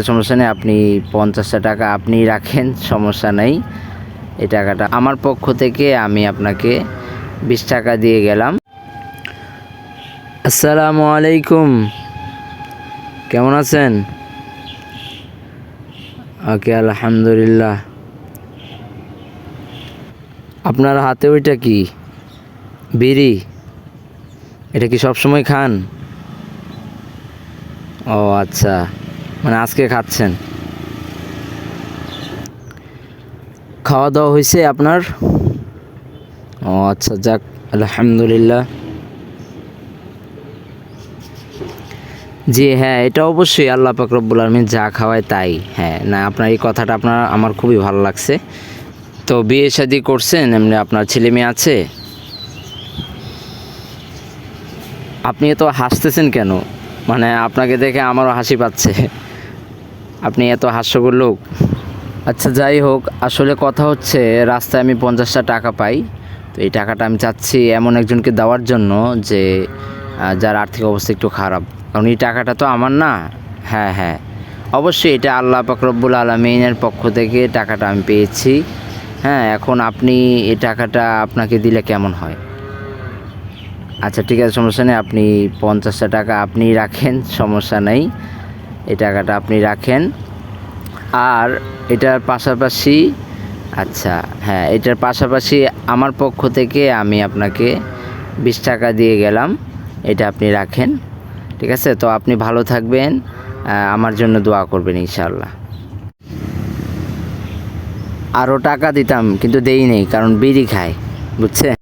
সমস্যা নেই, আপনি 50টা টাকা আপনি রাখেন, সমস্যা নেই। এই টাকাটা আমার পক্ষ থেকে আমি আপনাকে 20 টাকা দিয়ে গেলাম। আসসালামু আলাইকুম, কেমন আছেন? ওকে, আলহামদুলিল্লাহ। আপনার হাতে ওইটা কি বিড়ি? এটা কি সবসময় খান? ও আচ্ছা, মানে আজকে খাচ্ছেন। খাওয়া দাওয়া হয়েছে আপনার? ও আচ্ছা, যাক আলহামদুলিল্লাহ। জি হ্যাঁ, এটা অবশ্যই আল্লাহ পাক রব্বুল আলামিন যা খাওয়ায় তাই। হ্যাঁ, না আপনার এই কথাটা আমার খুবই ভালো লাগছে। তো বিয়ে শাদী করছেন, এমনি আপনার ছেলে মেয়ে আছে? আপনি এত হাসতেছেন কেন? মানে আপনাকে দেখে আমারও হাসি পাচ্ছে। আপনি এত হাস্যকর লোক। আচ্ছা যাই হোক, আসলে কথা হচ্ছে রাস্তায় আমি 50টা টাকা পাই। তো এই টাকাটা আমি চাচ্ছি এমন একজনকে দেওয়ার জন্য যে যার আর্থিক অবস্থা একটু খারাপ, কারণ এই টাকাটা তো আমার না। হ্যাঁ হ্যাঁ, অবশ্যই এটা আল্লাহ পাক রব্বুল আলামিনের পক্ষ থেকে টাকাটা আমি পেয়েছি। হ্যাঁ, এখন আপনি এই টাকাটা আপনাকে দিলে কেমন হয়? আচ্ছা ঠিক আছে, সমস্যা নেই, আপনি 50টা টাকা আপনি রাখেন, সমস্যা নেই। এই টাকাটা আপনি রাখেন। আর এটার পাশাপাশি, আচ্ছা হ্যাঁ, এটার পাশাপাশি আমার পক্ষ থেকে আমি আপনাকে 20 টাকা দিয়ে গেলাম। এটা আপনি রাখেন, ঠিক আছে? তো আপনি ভালো থাকবেন, আমার জন্য দোয়া করবেন ইনশাআল্লাহ। আরও টাকা দিতাম কিন্তু দেই নেই, কারণ বিড়ি খায়, বুঝছেন?